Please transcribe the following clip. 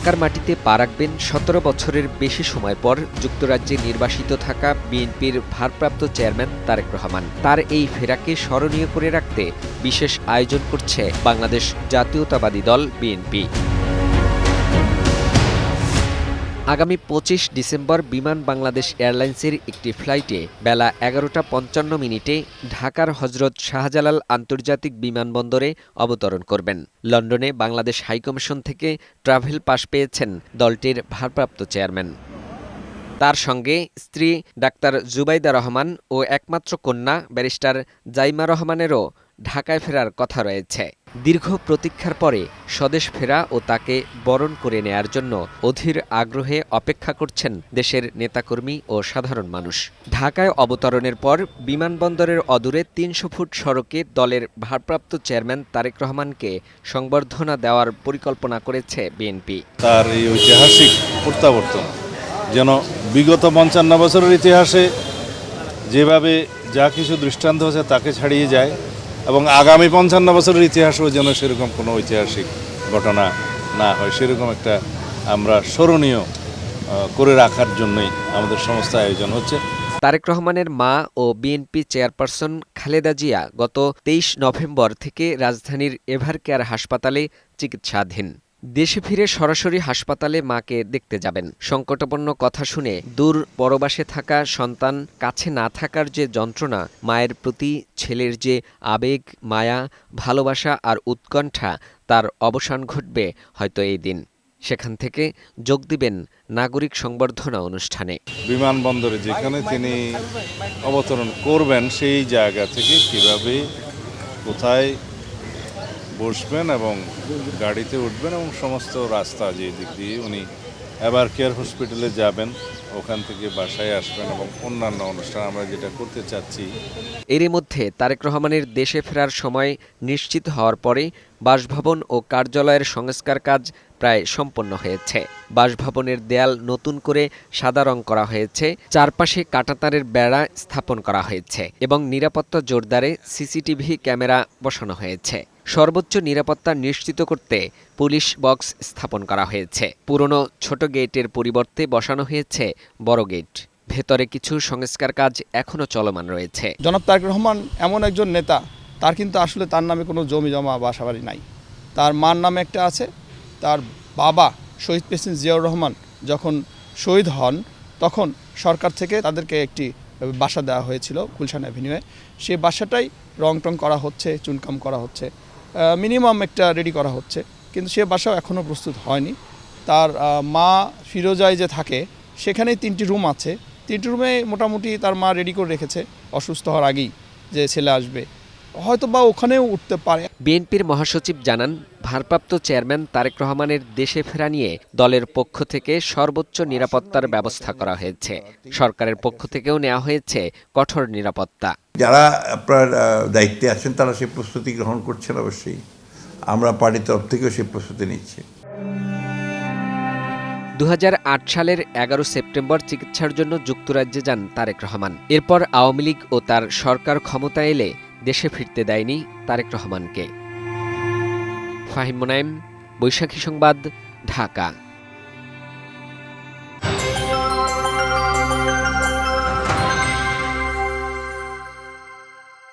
ঢাকার মাটিতে পা রাখবেন ১৭ বছরের বেশি সময় পর যুক্তরাজ্যে নির্বাসিত থাকা বিএনপির ভারপ্রাপ্ত চেয়ারম্যান তারেক রহমান। তার এই ফেরাকে স্মরণীয় করে রাখতে বিশেষ আয়োজন করছে বাংলাদেশ জাতীয়তাবাদী দল বিএনপি। আগামী ২৫ ডিসেম্বর বিমান বাংলাদেশ এয়ারলাইন্সের একটি ফ্লাইটে বেলা ১১টা ৫৫ ঢাকার হজরত শাহজালাল আন্তর্জাতিক বিমানবন্দরে অবতরণ করবেন। লন্ডনে বাংলাদেশ হাইকমিশন থেকে ট্রাভেল পাস পেয়েছেন দলটির ভারপ্রাপ্ত চেয়ারম্যান। তার সঙ্গে স্ত্রী ডাক্তার জুবাইদা রহমান ও একমাত্র কন্যা ব্যারিস্টার জাইমা রহমানেরও ঢাকায় ফেরার কথা রয়েছে। দীর্ঘ প্রতীক্ষার পরে স্বদেশ ফেরা ও তাকে বরণ করে নেয়ার জন্য অধীর আগ্রহে অপেক্ষা করছেন দেশের নেতাকর্মী ও সাধারণ মানুষ। ঢাকায় অবতরণের পর বিমানবন্দরের অদূরে ৩০০ ফুট সড়কে দলের ভারপ্রাপ্ত চেয়ারম্যান তারেক রহমানকে সংবর্ধনা দেওয়ার পরিকল্পনা করেছে বিএনপি। তার এই ঐতিহাসিক প্রত্যাবর্তন যেন বিগত ৫৫ বছরের ইতিহাসে যেভাবে যা কিছু দৃষ্টান্ত হয়েছে তাকে ছাড়িয়ে যায় এবং আগামী ৫৫ বছরের ইতিহাসেও যেন সেরকম কোনো ঐতিহাসিক ঘটনা না হয়, সেরকম একটা আমরা স্মরণীয় করে রাখার জন্যই আমাদের সমস্ত আয়োজন হচ্ছে। তারেক রহমানের মা ও বিএনপি চেয়ারপারসন খালেদা জিয়া গত ২৩ নভেম্বর থেকে রাজধানীর এভারকেয়ার হাসপাতালে চিকিৎসাধীন। দেশে ফিরে সরাসরি হাসপাতালে মাকে দেখতে যাবেন। সংকটাপন্ন কথা শুনে দূর পরবাসে থাকা সন্তান কাছে না থাকার যে যন্ত্রণা, মায়ের প্রতি ছেলের যে আবেগ, মায়া, ভালোবাসা আর উৎকণ্ঠা, তার অবসান ঘটবে হয়তো এই দিন। সেখান থেকে যোগ দিবেন নাগরিক সংবর্ধনা অনুষ্ঠানে। বিমানবন্দরে যেখানে তিনি অবতরণ করবেন সেই জায়গা থেকে কিভাবে কোথায় বসবেন এবং গাড়িতে উঠবেন এবং সমস্ত রাস্তা যে দিক দিয়ে উনি এভারকেয়ার হসপিটালে যাবেন, ওখান থেকে বাসায় আসবেন এবং অন্যান্য অনুষ্ঠান আমরা যেটা করতে চাচ্ছি। এরই মধ্যে তারেক রহমানের দেশে ফেরার সময় নিশ্চিত হওয়ার পরে বাসভবন ও কার্যালয়ের সংস্কার কাজ প্রায় সম্পন্ন হয়েছে। বাসভবনের দেয়াল নতুন করে সাদা রং করা হয়েছে, চারপাশে কাঁটাতারের বেড়া স্থাপন করা হয়েছে এবং নিরাপত্তা জোরদারে সিসিটিভি ক্যামেরা বসানো হয়েছে। সর্বোচ্চ নিরাপত্তা নিশ্চিত করতে পুলিশ বক্স স্থাপন করা হয়েছে। পুরনো ছোট গেটের পরিবর্তে বসানো হয়েছে বড় গেট। ভেতরে কিছু সংস্কার কাজ এখনও চলমান রয়েছে। জনাব তারেক রহমান এমন একজন নেতা, তার কিন্তু আসলে তার নামে কোনো জমি জমা বাসাবাড়ি নাই। তার মার নামে একটা আছে। তার বাবা শহীদ প্রেসিডেন্ট জিয়াউর রহমান যখন শহীদ হন তখন সরকার থেকে তাদেরকে একটি বাসা দেওয়া হয়েছিল গুলশান অ্যাভিনিউয়ে। সেই বাসাটাই রং টং করা হচ্ছে, চুনকাম করা হচ্ছে, মিনিমাম একটা রেডি করা হচ্ছে, কিন্তু সে বাসাও এখনও প্রস্তুত হয়নি। তার মা ফিরোজায় যে থাকে সেখানেই 3টি রুম আছে। 3টি রুমে মোটামুটি তার মা রেডি করে রেখেছে অসুস্থ হওয়ার আগেই যে ছেলে আসবে, হয়তো বা ওখানেও উঠতে পারে। বিএনপির মহাসচিব জানান, ভারপ্রাপ্ত চেয়ারম্যান তারেক রহমানের দেশে ফেরা নিয়ে দলের পক্ষ থেকে সর্বোচ্চ নিরাপত্তার ব্যবস্থা করা হয়েছে। সরকারের পক্ষ থেকেও নেওয়া হয়েছে কঠোর নিরাপত্তা। যারা আপনার দায়িত্বে আছেন তারা সেই প্রস্তুতি গ্রহণ করছেন, অবশ্যই আমরা পার্টির তরফ থেকেও সেই প্রস্তুতি নিচ্ছি। ২০০৮ সালের ১১ সেপ্টেম্বর চিকিৎসার জন্য যুক্তরাজ্যে যান তারেক রহমান। এরপর আওয়ামী লীগ ও তার সরকার ক্ষমতা এলে দেশে ফিরতে দেয়নি তারেক রহমানকে। ফাহিম মুনায়েম, বৈশাখী সংবাদ, ঢাকা।